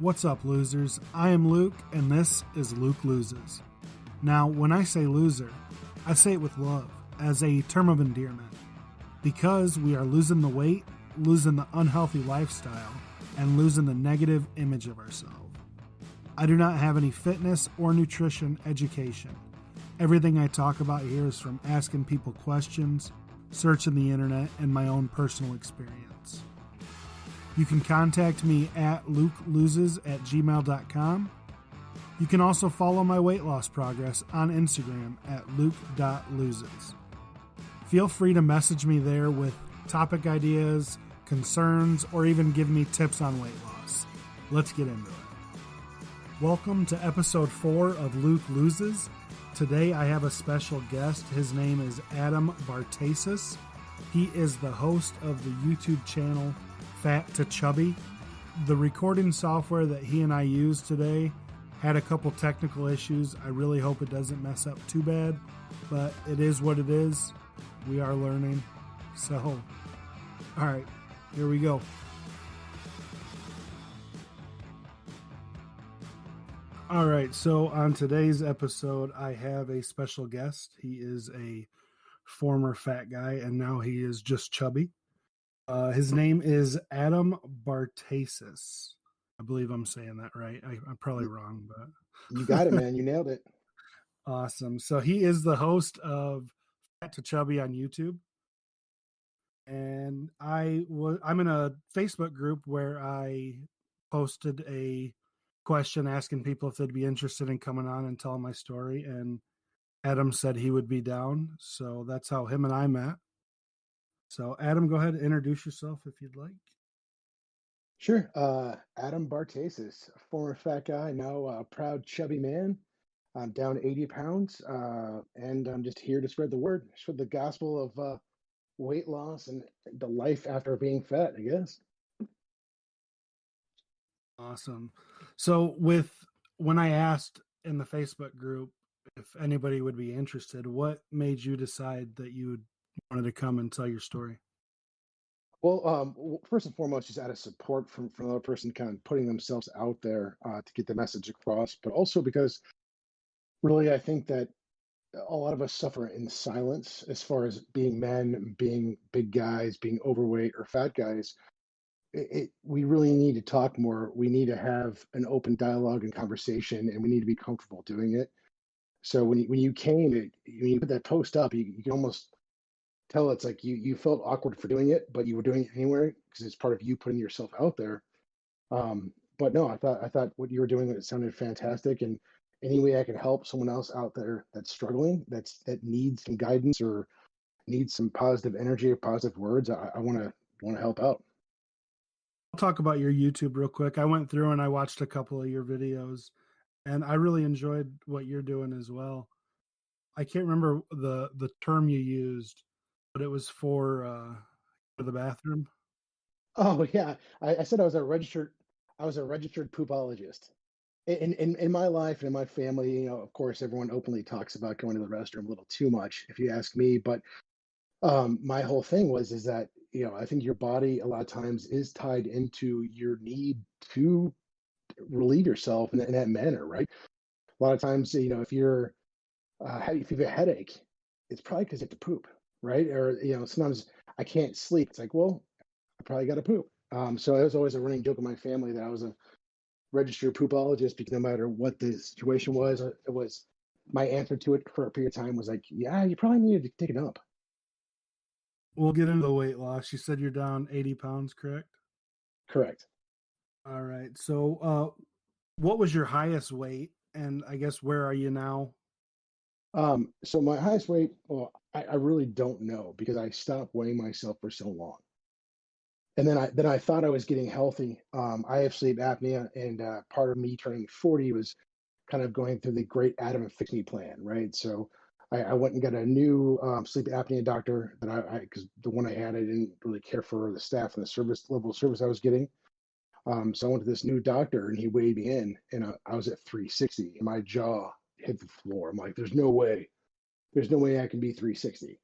What's up, losers? I am Luke, and this is Luke Loses. Now, when I say loser, I say it with love, as a term of endearment, because we are losing the weight, losing the unhealthy lifestyle, and losing the negative image of ourselves. I do not have any fitness or nutrition education. Everything I talk about here is from asking people questions, searching the internet, and my own personal experience. You can contact me at lukeloses@gmail.com. You can also follow my weight loss progress on Instagram at luke.loses. Feel free to message me there with topic ideas, concerns, or even give me tips on weight loss. Let's get into it. Welcome to episode 4 of Luke Loses. Today I have a special guest. His name is Adam Bartasis. He is the host of the YouTube channel Fat to Chubby. The recording software that he and I used today had a couple technical issues. I really hope it doesn't mess up too bad, but it is what it is. We are learning. So, all right, here we go. All right, so on today's episode, I have a special guest. He is a former fat guy, and now he is just chubby. His name is Adam Bartasis. I believe I'm saying that right. I'm probably wrong, but you got it, man. You nailed it. Awesome. So he is the host of Fat to Chubby on YouTube, and I'm in a Facebook group where I posted a question asking people if they'd be interested in coming on and telling my story, and Adam said he would be down, so that's how him and I met. So Adam, go ahead and introduce yourself if you'd like. Sure. Adam Bartasis, former fat guy, now a proud chubby man. I'm down 80 pounds, and I'm just here to spread the word, spread the gospel of weight loss and the life after being fat, I guess. Awesome. So when I asked in the Facebook group if anybody would be interested, what made you decide that you wanted to come and tell your story? Well, first and foremost, just out of support from another person kind of putting themselves out there to get the message across, but also because really I think that a lot of us suffer in silence as far as being men, being big guys, being overweight or fat guys. We really need to talk more. We need to have an open dialogue and conversation, and we need to be comfortable doing it. So when you came, when you put that post up, you can almost tell it's like you felt awkward for doing it, but you were doing it anyway because it's part of you putting yourself out there. But no, I thought what you were doing, it sounded fantastic, and any way I can help someone else out there that's struggling, that needs some guidance or needs some positive energy or positive words, I want to help out. I'll talk about your YouTube real quick. I went through and I watched a couple of your videos, and I really enjoyed what you're doing as well. I can't remember the term you used, but it was for the bathroom. Oh yeah, I said I was a registered poopologist. In my life and in my family, of course, everyone openly talks about going to the restroom a little too much, if you ask me. But my whole thing is that I think your body a lot of times is tied into your need to relieve yourself in that manner, right? A lot of times, if you're if you have a headache, it's probably because you have to poop, right? Or sometimes I can't sleep. It's like, well, I probably got to poop. So it was always a running joke in my family that I was a registered poopologist because no matter what the situation was, it was my answer to it for a period of time was like, yeah, you probably needed to take it up. We'll get into the weight loss. You said you're down 80 pounds, correct? Correct. All right. So what was your highest weight? And I guess where are you now? So my highest weight, well, I really don't know because I stopped weighing myself for so long. And then I thought I was getting healthy. I have sleep apnea, and part of me turning 40 was kind of going through the great Adam Fix Me plan, right? So I went and got a new sleep apnea doctor that because the one I had, I didn't really care for the staff and the service level of service I was getting. So I went to this new doctor, and he weighed me in, and I was at 360, and my jaw hit the floor. I'm like, there's no way I can be 360.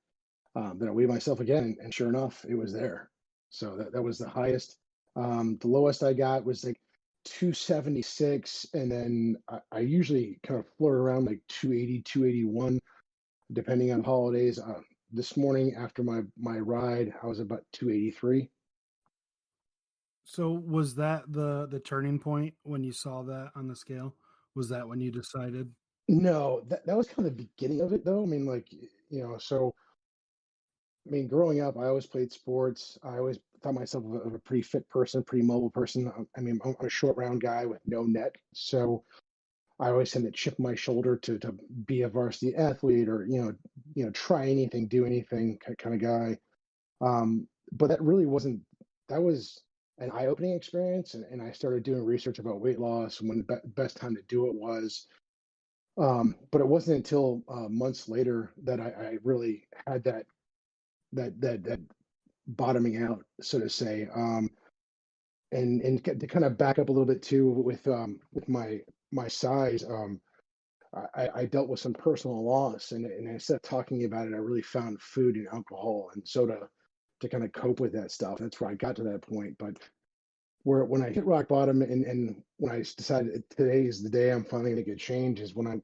Then I weighed myself again, and sure enough, it was there. So that was the highest. The lowest I got was like 276, and then I usually kind of float around like 280, 281, depending on holidays. This morning after my ride, I was about 283. So was that the turning point when you saw that on the scale? Was that when you decided? No, that was kind of the beginning of it, though. I mean, like, so I mean, growing up, I always played sports. I always thought myself of a pretty fit person, pretty mobile person. I mean, I'm a short, round guy with no net, so I always had to chip my shoulder to be a varsity athlete or try anything, do anything kind of guy. But that really wasn't. That was an eye-opening experience, and I started doing research about weight loss and when the best time to do it was. But it wasn't until months later that I really had that bottoming out, so to say. And to kind of back up a little bit too with my size. I dealt with some personal loss, and instead of talking about it, I really found food and alcohol and soda to kind of cope with that stuff. That's where I got to that point. But when I hit rock bottom, and when I decided today is the day I'm finally going to get change, is when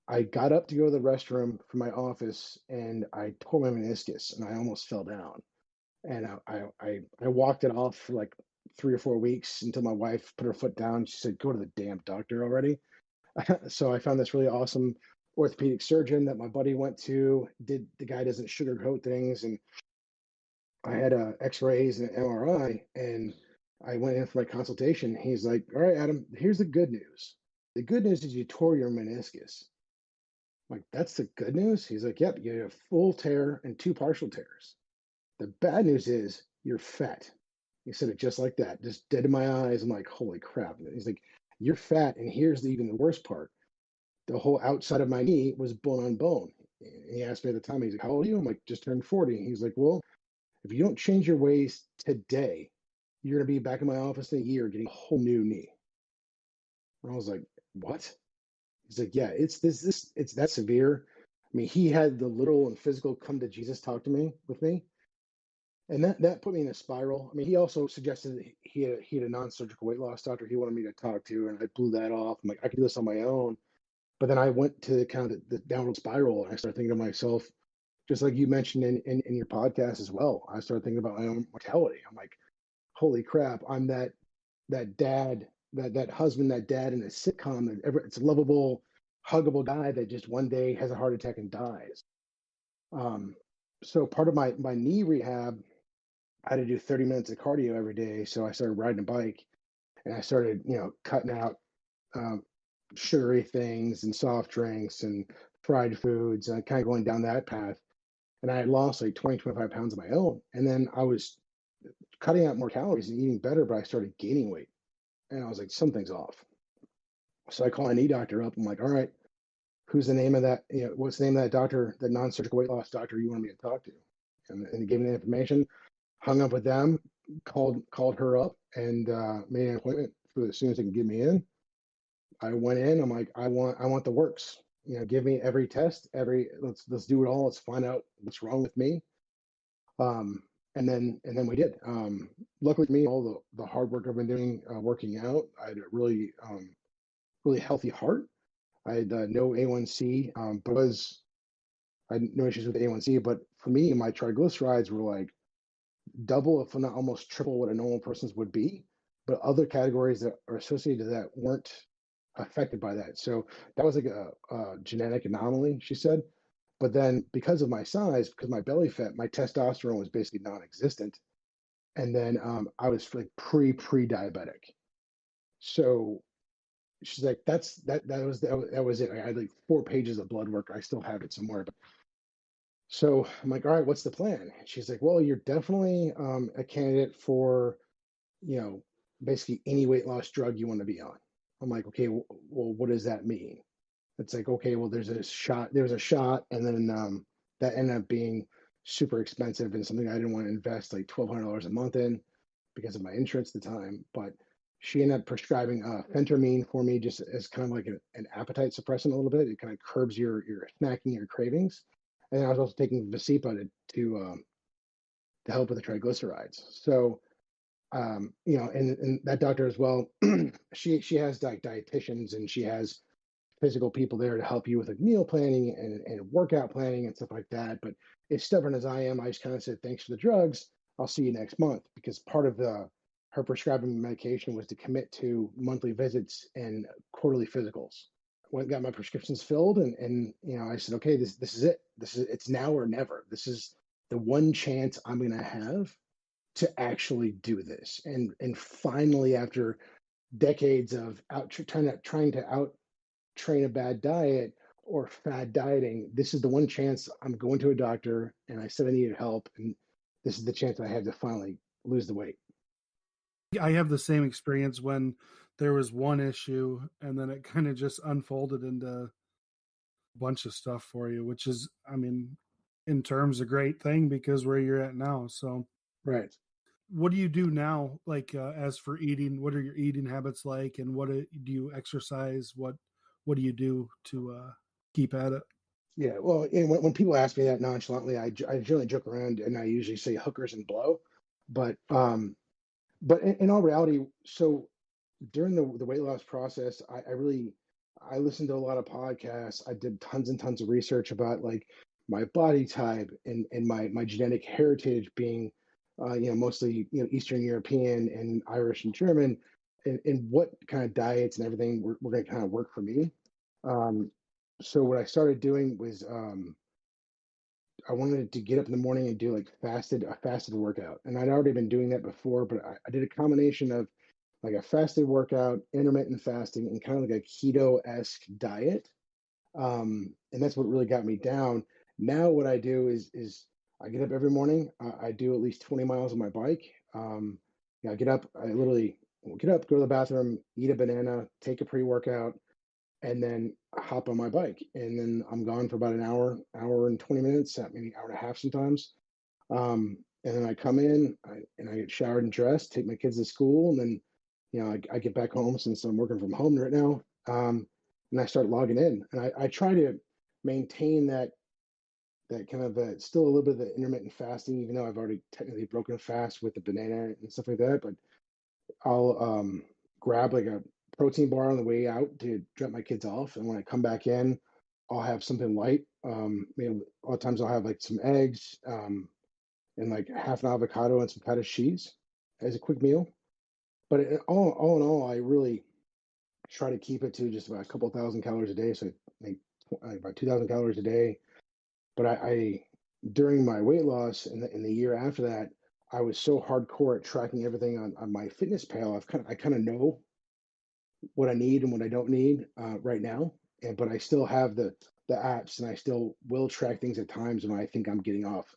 I got up to go to the restroom from my office, and I tore my meniscus, and I almost fell down. And I walked it off for like 3 or 4 weeks until my wife put her foot down. She said, "Go to the damn doctor already." So I found this really awesome orthopedic surgeon that my buddy went to. The guy doesn't sugarcoat things, and I had X-rays and an MRI, and I went in for my consultation. He's like, "All right, Adam, here's the good news. The good news is you tore your meniscus." I'm like, "That's the good news?" He's like, "Yep, you had a full tear and two partial tears. The bad news is you're fat." He said it just like that, just dead in my eyes. I'm like, "Holy crap." And he's like, "You're fat, and here's even the worst part. The whole outside of my knee was bone on bone." And he asked me at the time, he's like, "How old are you?" I'm like, "Just turned 40." And he's like, "Well, if you don't change your ways today, you're going to be back in my office in a year getting a whole new knee." And I was like, "What?" He's like, "Yeah, it's that severe." I mean, he had the literal and physical come to Jesus talk to me with me. And that put me in a spiral. I mean, he also suggested that he had a non-surgical weight loss doctor he wanted me to talk to, and I blew that off. I'm like, I could do this on my own. But then I went to kind of the downward spiral, and I started thinking to myself, just like you mentioned in your podcast as well. I started thinking about my own mortality. I'm like, holy crap, I'm that dad, that husband, that dad in a sitcom that it's a lovable, huggable guy that just one day has a heart attack and dies. Um, so part of my knee rehab, I had to do 30 minutes of cardio every day. So I started riding a bike, and I started, cutting out um, sugary things and soft drinks and fried foods, and kind of going down that path. And I had lost like 20, 25 pounds of my own. And then I was cutting out more calories and eating better, but I started gaining weight. And I was like, something's off. So I call a knee doctor up. I'm like, all right, who's the name of that? What's the name of that doctor, the non-surgical weight loss doctor you want me to talk to? And he gave me the information, hung up with them, called her up, and made an appointment for as soon as they can get me in. I went in. I'm like, I want the works. Give me every test, let's do it all. Let's find out what's wrong with me. Um, and then we did. Luckily for me, all the hard work I've been doing, working out, I had a really healthy heart. I had no A1C, but I had no issues with A1C. But for me, my triglycerides were like double, if not almost triple, what a normal person's would be. But other categories that are associated to that weren't affected by that. So that was like a genetic anomaly, she said. But then because of my size, because my belly fat, my testosterone was basically non-existent. And then I was like pre-diabetic. So she's like, that was it. I had like 4 pages of blood work. I still have it somewhere. But so I'm like, all right, what's the plan? And she's like, well, you're definitely a candidate for, you know, basically any weight loss drug you want to be on. I'm like, okay, well, what does that mean? It's like, okay, well, there's a shot, and then that ended up being super expensive and something I didn't want to invest like $1,200 a month in because of my insurance at the time. But she ended up prescribing phentermine for me just as kind of like an appetite suppressant a little bit. It kind of curbs your snacking, your cravings. And I was also taking Vasipa to help with the triglycerides. So and that doctor as well, she has like dietitians, and she has physical people there to help you with like meal planning and workout planning and stuff like that. But as stubborn as I am, I just kind of said, thanks for the drugs. I'll see you next month, because part of her prescribing medication was to commit to monthly visits and quarterly physicals. Went got my prescriptions filled, and I said, okay, this is it. It's now or never. This is the one chance I'm gonna have to actually do this. And finally, after decades of trying to out train a bad diet or fad dieting, this is the one chance I'm going to a doctor, and I said I needed help, and this is the chance I had to finally lose the weight. I have the same experience when there was one issue and then it kind of just unfolded into a bunch of stuff for you, which is, I mean, in terms a great thing because where you're at now. So, Right. what do you do now? Like, as for eating, what are your eating habits like, and do you exercise? What do you do to keep at it? Yeah. Well, and when people ask me that nonchalantly, I generally joke around and I usually say hookers and blow. But in all reality, so during the weight loss process, I listened to a lot of podcasts. I did tons and tons of research about like my body type and my genetic heritage being mostly Eastern European and Irish and German, and what kind of diets and everything were going to kind of work for me. Um, so what I started doing was I wanted to get up in the morning and do like a fasted workout. And I'd already been doing that before, but I did a combination of like a fasted workout, intermittent fasting, and kind of like a keto-esque diet. And that's what really got me down. Now what I do is I get up every morning. I do at least 20 miles on my bike. I get up, I literally get up, go to the bathroom, eat a banana, take a pre-workout, and then hop on my bike. And then I'm gone for about an hour and 20 minutes, maybe an hour and a half sometimes. And then I come in and I get showered and dressed, take my kids to school, and then I get back home since I'm working from home right now. And I start logging in, and I try to maintain that kind of still a little bit of the intermittent fasting, even though I've already technically broken a fast with the banana and stuff like that. But I'll grab like a protein bar on the way out to drop my kids off, and when I come back in, I'll have something light. A lot of times I'll have like some eggs and like half an avocado and some cottage cheese as a quick meal. But all in all, I really try to keep it to just about a couple thousand calories a day, so like about 2,000 calories a day. But I during my weight loss and the year after that, I was so hardcore at tracking everything on my fitness pal. I kind of know what I need and what I don't need right now, but I still have the apps, and I still will track things at times when I think I'm getting off.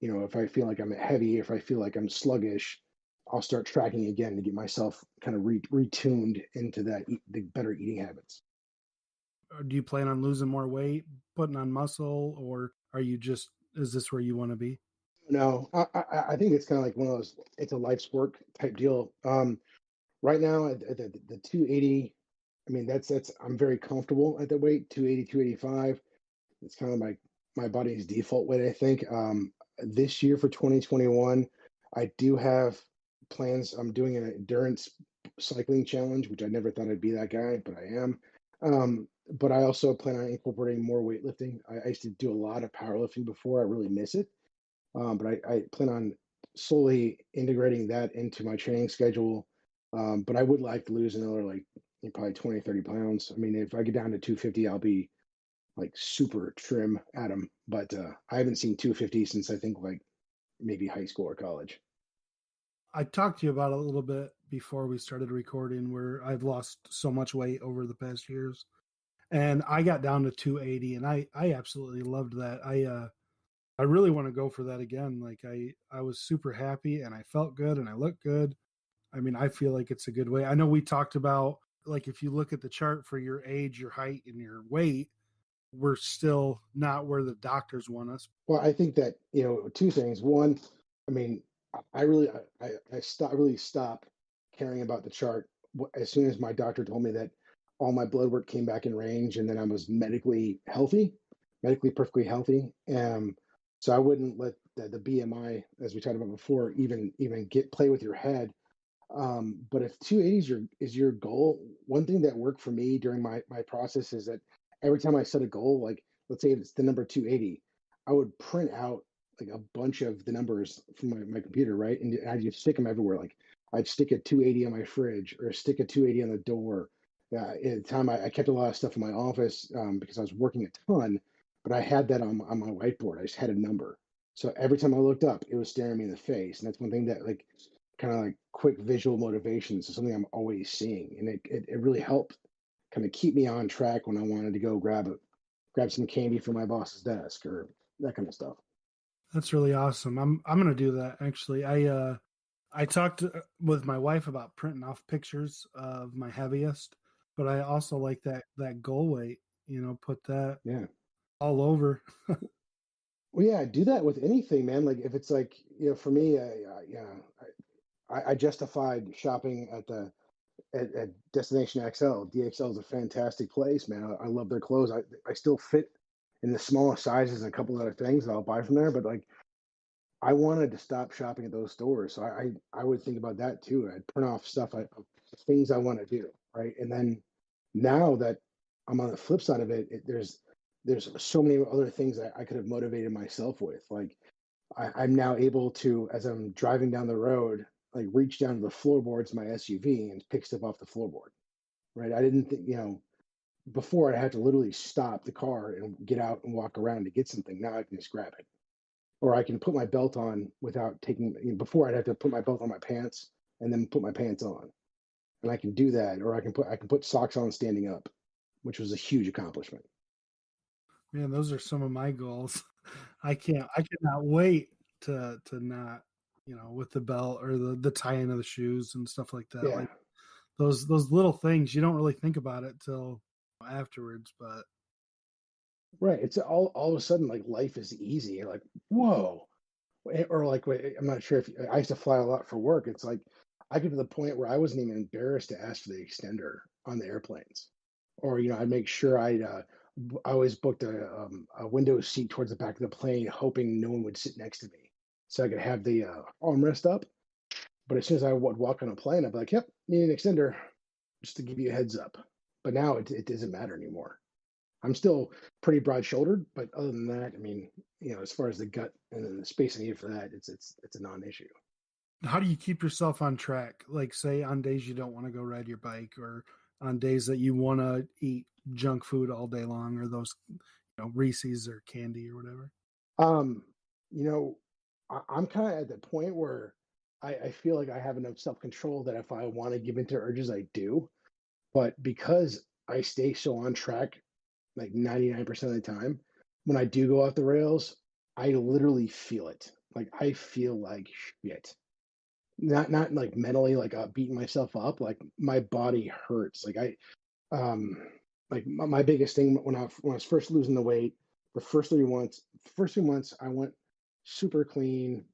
If I feel like I'm heavy, if I feel like I'm sluggish, I'll start tracking again to get myself kind of retuned into the better eating habits. Or do you plan on losing more weight, putting on muscle, or is this where you want to be? No, I think it's kind of like one of those. It's a life's work type deal. Right now, at the 280, I mean that's I'm very comfortable at that weight, 280, 285. It's kind of my body's default weight, I think. This year for 2021, I do have plans. I'm doing an endurance cycling challenge, which I never thought I'd be that guy, but I am. But I also plan on incorporating more weightlifting. I used to do a lot of powerlifting before. I really miss it. But I plan on slowly integrating that into my training schedule. But I would like to lose another like probably 20, 30 pounds. I mean, if I get down to 250, I'll be like super trim, Adam. But I haven't seen 250 since I think like maybe high school or college. I talked to you about it a little bit before we started recording, where I've lost so much weight over the past years, and I got down to 280, and I absolutely loved that. I really want to go for that again. Like I was super happy, and I felt good, and I looked good. I mean, I feel like it's a good way. I know we talked about, like, if you look at the chart for your age, your height, and your weight, we're still not where the doctors want us. Well, I think that, two things. One, I mean, I really, really stopped caring about the chart as soon as my doctor told me that all my blood work came back in range and then I was medically perfectly healthy. So I wouldn't let the BMI, as we talked about before, even play with your head. But if 280 is your goal, one thing that worked for me during my process is that every time I set a goal, like let's say it's the number 280, I would print out like a bunch of the numbers from my computer, right? And I'd just stick them everywhere. Like I'd stick a 280 on my fridge or stick a 280 on the door. At the time, I kept a lot of stuff in my office because I was working a ton, but I had that on my whiteboard. I just had a number. So every time I looked up, it was staring me in the face. And that's one thing that like kind of like quick visual motivations is something I'm always seeing. And it really helped kind of keep me on track when I wanted to go grab some candy from my boss's desk or that kind of stuff. That's really awesome. I'm gonna do that actually. I talked with my wife about printing off pictures of my heaviest, but I also like that goal weight. Put that Yeah. all over. Well, yeah, do that with anything, man. Like if it's like, for me, I justified shopping at Destination XL. DXL is a fantastic place, man. I love their clothes. I still fit in the smallest sizes and a couple other things that I'll buy from there, but like I wanted to stop shopping at those stores. So I would think about that too. I'd print off stuff, things I want to do, right? And then now that I'm on the flip side of it, there's so many other things that I could have motivated myself with. Like I'm now able to, as I'm driving down the road, like reach down to the floorboards of my SUV and pick stuff off the floorboard, right? I didn't think, before I had to literally stop the car and get out and walk around to get something. Now I can just grab it. Or I can put my belt on without taking, before I'd have to put my belt on my pants and then put my pants on. And I can do that. Or I can put socks on standing up, which was a huge accomplishment. Man, those are some of my goals. I cannot wait to not, with the belt or the tying of the shoes and stuff like that. Yeah. Like those little things, you don't really think about it till afterwards, but Right. It's all of a sudden like life is easy. You're like, whoa. Or like, wait, I'm not sure if I used to fly a lot for work. It's like I get to the point where I wasn't even embarrassed to ask for the extender on the airplanes. Or, I'd make sure I always booked a window seat towards the back of the plane, hoping no one would sit next to me so I could have the armrest up. But as soon as I would walk on a plane, I'd be like, yep, need an extender just to give you a heads up. But now it doesn't matter anymore. I'm still pretty broad shouldered, but other than that, I mean, as far as the gut and then the space I need for that, it's a non-issue. how do you keep yourself on track? Like say on days you don't want to go ride your bike or on days that you want to eat junk food all day long or those, Reese's or candy or whatever. Um, I'm kind of at the point where I feel like I have enough self-control that if I want to give into urges, I do. But because I stay so on track, like 99% of the time, when I do go off the rails, I literally feel it. Like I feel like shit. Not like mentally, like beating myself up. Like my body hurts. Um, like my biggest thing when I was first losing the weight, the first 3 months, I went super clean,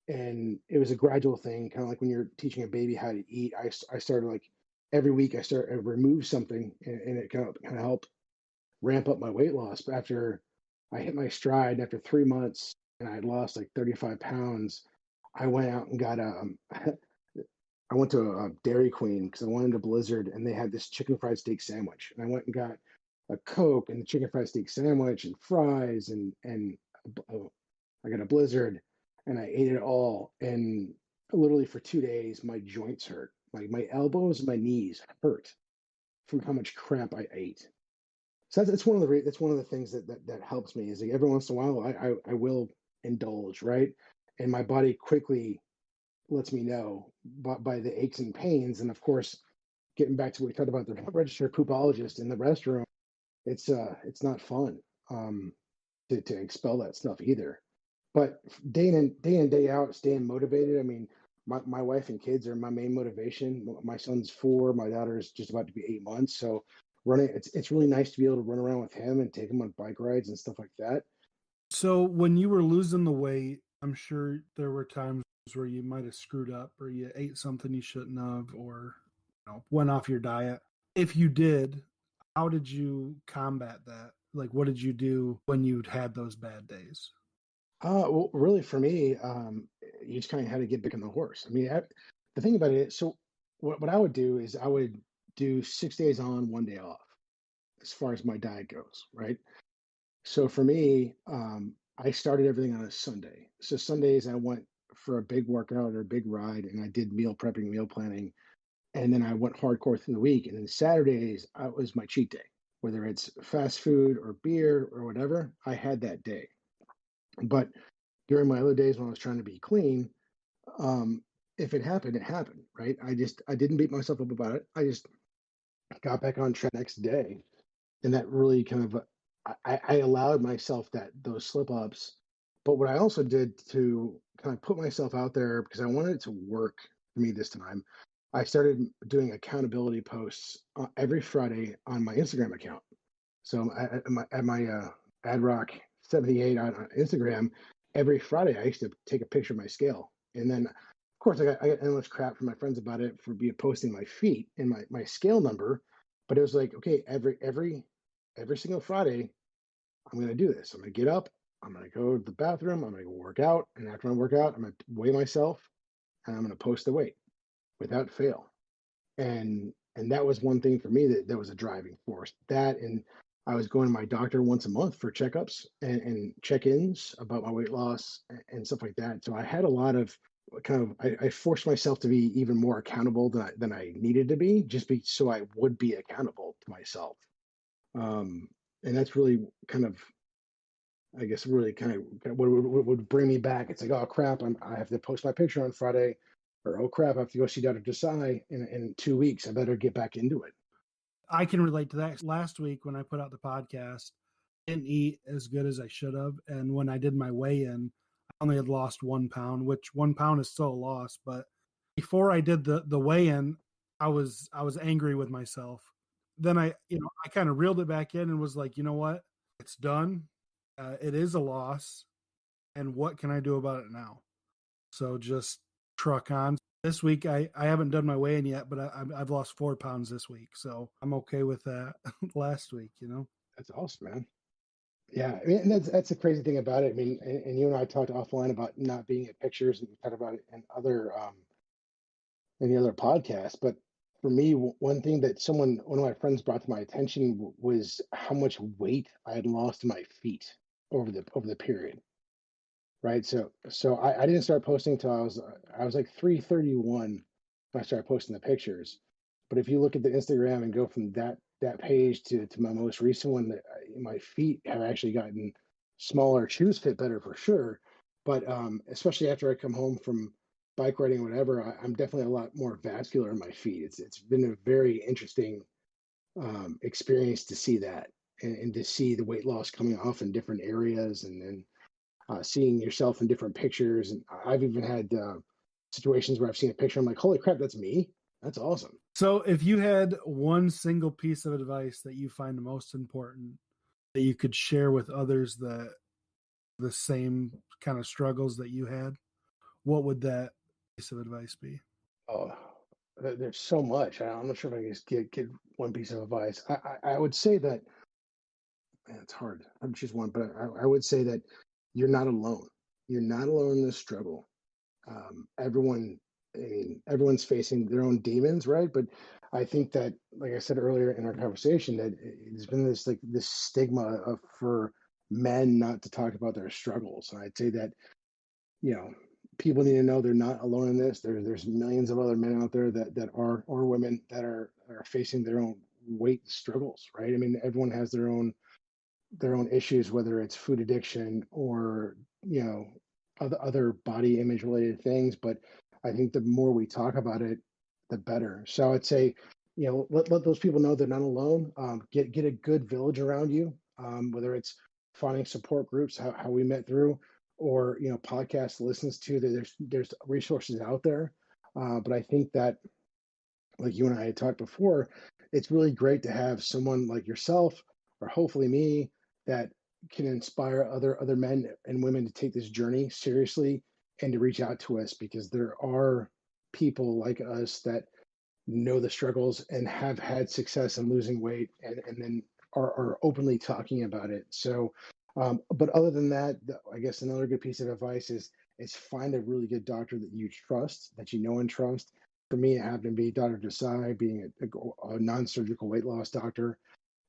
and it was a gradual thing, kind of like when you're teaching a baby how to eat. I started like every week I remove something, and it kind of helped ramp up my weight loss. But after I hit my stride after 3 months and I had lost like 35 pounds, I went out and got I went to a Dairy Queen because I wanted a Blizzard, and they had this chicken fried steak sandwich. And I went and got a Coke and the chicken fried steak sandwich and fries and I got a Blizzard, and I ate it all. And literally for 2 days, my joints hurt. Like my elbows, and my knees hurt from how much crap I ate. So that's one of the things that helps me is like every once in a while I will indulge, right, and my body quickly lets me know by the aches and pains. And of course, getting back to what we talked about the registered poopologist in the restroom, it's not fun to expel that stuff either. But day in day out, staying motivated. I mean, my wife and kids are my main motivation. My son's 4, my daughter's just about to be 8 months. So running, it's really nice to be able to run around with him and take him on bike rides and stuff like that. So when you were losing the weight, I'm sure there were times where you might have screwed up or you ate something you shouldn't have or went off your diet. If you did, how did you combat that? Like what did you do when you'd had those bad days? Well, really, for me, you just kind of had to get back on the horse. I mean, the thing about it, so what I would do is I would do 6 days on, 1 day off, as far as my diet goes, right? So for me, I started everything on a Sunday. So Sundays I went for a big workout or a big ride, and I did meal prepping, meal planning, and then I went hardcore through the week. And then Saturdays was my cheat day, whether it's fast food or beer or whatever. I had that day, but during my other days when I was trying to be clean, um, if it happened, it happened, right? I didn't beat myself up about it. I just got back on track next day, and that really kind of I allowed myself that those slip ups. But what I also did to kind of put myself out there because I wanted it to work for me this time, I started doing accountability posts every Friday on my Instagram account. So at my AdRock78 on Instagram, every Friday I used to take a picture of my scale, and then of course I got endless crap from my friends about it for posting my feet and my scale number, but it was like okay, every single Friday I'm going to do this. I'm going to get up, I'm going to go to the bathroom, I'm going to go work out, and after I work out, I'm going to weigh myself, and I'm going to post the weight without fail. And that was one thing for me that was a driving force. That and I was going to my doctor once a month for checkups and check-ins about my weight loss and stuff like that. So I had a lot of I forced myself to be even more accountable than I needed to be, so I would be accountable to myself. And that's really kind of, I guess, really kind of what would bring me back. It's like, oh crap, I have to post my picture on Friday, or oh crap, I have to go see Dr. Desai in 2 weeks. I better get back into it. I can relate to that. Last week when I put out the podcast, I didn't eat as good as I should have. And when I did my weigh-in, I only had lost 1 pound, which 1 pound is still a loss. But before I did the weigh-in, I was angry with myself. Then I kind of reeled it back in and was like, you know what? It's done. It is a loss. And what can I do about it now? So just truck on. This week, I haven't done my weigh-in yet, but I've lost 4 pounds this week. So I'm okay with that. Last week, That's awesome, man. Yeah, I mean, and that's the crazy thing about it. I mean, and you and I talked offline about not being at pictures, and we talked about it in any other podcast. But for me, one thing that one of my friends brought to my attention was how much weight I had lost in my feet over the period. Right. So I didn't start posting until I was like 331 when I started posting the pictures. But if you look at the Instagram and go from that page to my most recent one, my feet have actually gotten smaller. Shoes fit better for sure. But especially after I come home from bike riding or whatever, I'm definitely a lot more vascular in my feet. It's been a very interesting experience to see that and to see the weight loss coming off in different areas and seeing yourself in different pictures. And I've even had situations where I've seen a picture. I'm like, holy crap, that's me. That's awesome. So if you had one single piece of advice that you find the most important that you could share with others that the same kind of struggles that you had, what would that piece of advice be? Oh, there's so much. I'm not sure if I can just get one piece of advice. I would say that, man, it's hard. I'm choose one, but I would say that you're not alone. You're not alone in this struggle. Everyone, I mean, everyone's facing their own demons, right? But I think that, like I said earlier in our conversation, that there's been this stigma for men not to talk about their struggles. And I'd say that, you know, people need to know they're not alone in this. There's millions of other men out there that are, or women that are facing their own weight struggles, right? I mean, everyone has their own issues, whether it's food addiction or other body image related things. But I think the more we talk about it, the better. So I'd say, let those people know they're not alone. Get a good village around you, whether it's finding support groups, how we met through, or podcasts listens to. There's resources out there. But I think that, like you and I had talked before, it's really great to have someone like yourself, or hopefully me, that can inspire other men and women to take this journey seriously and to reach out to us, because there are people like us that know the struggles and have had success in losing weight and then are openly talking about it. So But other than that, I guess another good piece of advice is find a really good doctor that you trust, that you know and trust. For me, it happened to be Dr. Desai, being a non-surgical weight loss doctor.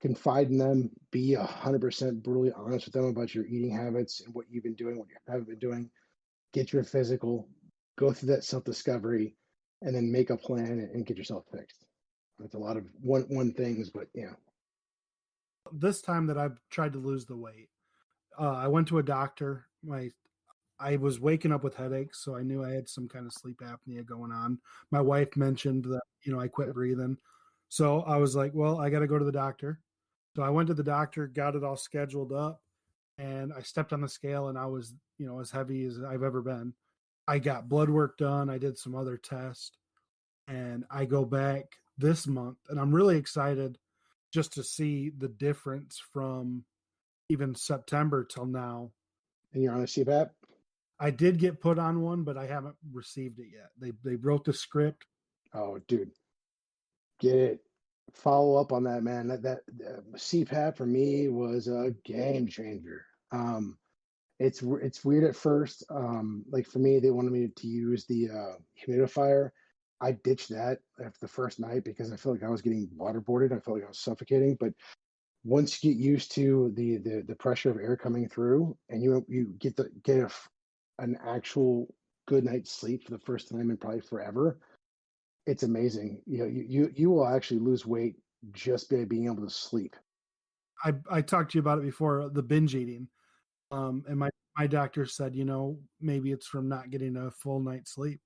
Confide in them, be 100% brutally honest with them about your eating habits and what you've been doing, what you haven't been doing. Get your physical, go through that self-discovery, and then make a plan and get yourself fixed. That's a lot of one things, but yeah. This time that I've tried to lose the weight, I went to a doctor. I was waking up with headaches, so I knew I had some kind of sleep apnea going on. My wife mentioned that, I quit breathing. So I was like, well, I got to go to the doctor. So I went to the doctor, got it all scheduled up, and I stepped on the scale and I was, as heavy as I've ever been. I got blood work done. I did some other tests, and I go back this month, and I'm really excited just to see the difference from even September till now. And you're on a CPAP? I did get put on one, but I haven't received it yet. They wrote the script. Oh, dude, get it. Follow up on that, man. That CPAP for me was a game changer. It's weird at first. Like for me, they wanted me to use the humidifier. I ditched that after the first night because I felt like I was getting waterboarded. I felt like I was suffocating. But once you get used to the pressure of air coming through, and you get an actual good night's sleep for the first time in probably forever, it's amazing. You will actually lose weight just by being able to sleep. I talked to you about it before, the binge eating. And my doctor said, maybe it's from not getting a full night's sleep,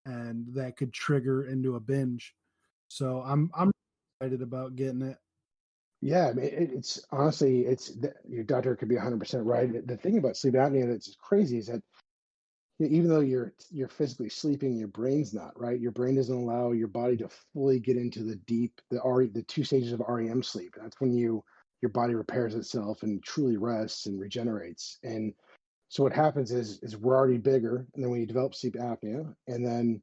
and that could trigger into a binge. So I'm excited about getting it. Yeah, I mean, it's honestly, your doctor could be 100% right. The thing about sleep apnea that's crazy is that even though you're physically sleeping, your brain's not, right. Your brain doesn't allow your body to fully get into the 2 stages of REM sleep. That's when your body repairs itself and truly rests and regenerates. And so what happens is we're already bigger, and then when you develop sleep apnea, and then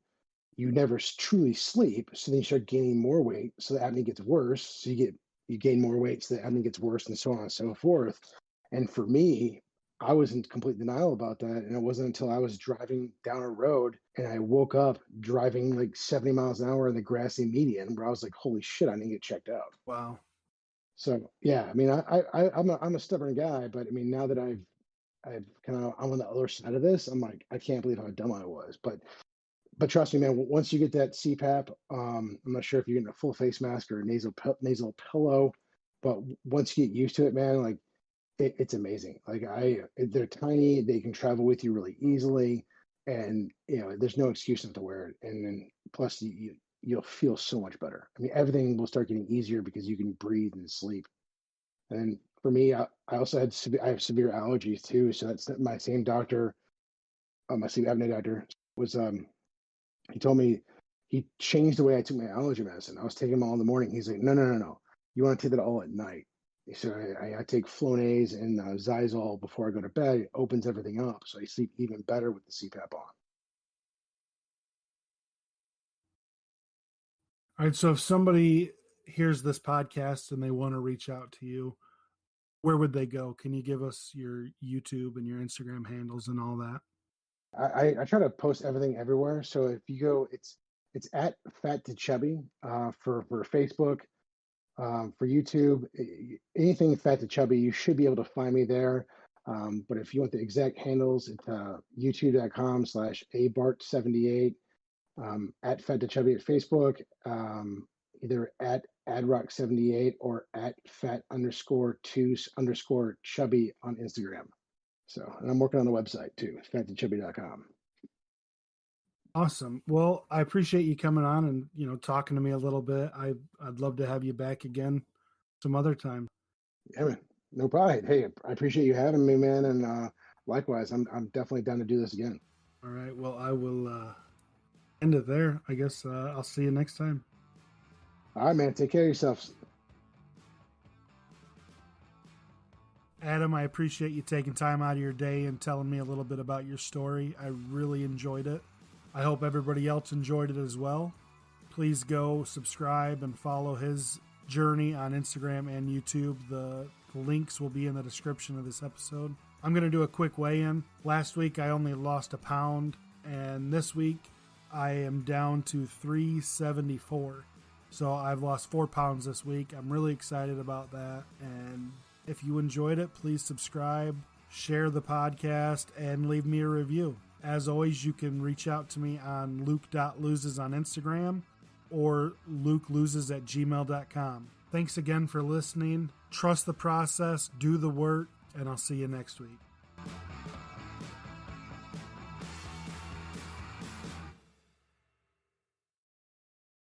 you never truly sleep, so then you start gaining more weight, so the apnea gets worse. So you gain more weight, so the apnea gets worse, and so on and so forth. And for me, I was in complete denial about that, and it wasn't until I was driving down a road and I woke up driving like 70 miles an hour in the grassy median, where I was like, "Holy shit, I need to get checked out." Wow. So yeah, I mean, I'm a stubborn guy, but I mean, now that I'm on the other side of this, I'm like, I can't believe how dumb I was. But trust me, man, once you get that CPAP, I'm not sure if you're getting a full face mask or a nasal pillow, but once you get used to it, man, like it's amazing. Like they're tiny, they can travel with you really easily, and there's no excuse not to wear it. And then plus you'll feel so much better. I mean, everything will start getting easier because you can breathe and sleep. And for me, I also I have severe allergies too. So that's my same doctor, my sleep apnea doctor was he told me he changed the way I took my allergy medicine. I was taking them all in the morning. He's like, no, no, no, no. You want to take that all at night. So I take Flonase and Zysol before I go to bed. It opens everything up, so I sleep even better with the CPAP on. All right. So if somebody hears this podcast and they want to reach out to you, where would they go? Can you give us your YouTube and your Instagram handles and all that? I try to post everything everywhere. So if you go, it's at Fat to Chubby for Facebook. For YouTube, anything Fat to Chubby, you should be able to find me there. But if you want the exact handles, it's youtube.com/abart78, at Fat to Chubby at Facebook, either at adrock78 or at fat_2_chubby on Instagram. So, and I'm working on the website too, fattochubby.com. Awesome. Well, I appreciate you coming on and talking to me a little bit. I'd love to have you back again some other time. Yeah, man. No problem. Hey, I appreciate you having me, man. And likewise, I'm definitely down to do this again. All right. Well, I will end it there. I guess I'll see you next time. All right, man. Take care of yourself. Adam, I appreciate you taking time out of your day and telling me a little bit about your story. I really enjoyed it. I hope everybody else enjoyed it as well. Please go subscribe and follow his journey on Instagram and YouTube. The links will be in the description of this episode. I'm going to do a quick weigh-in. Last week I only lost a pound, and this week I am down to 374. So I've lost 4 pounds this week. I'm really excited about that. And if you enjoyed it, please subscribe, share the podcast, and leave me a review. As always, you can reach out to me on luke.loses on Instagram or lukeloses@gmail.com. Thanks again for listening. Trust the process, do the work, and I'll see you next week.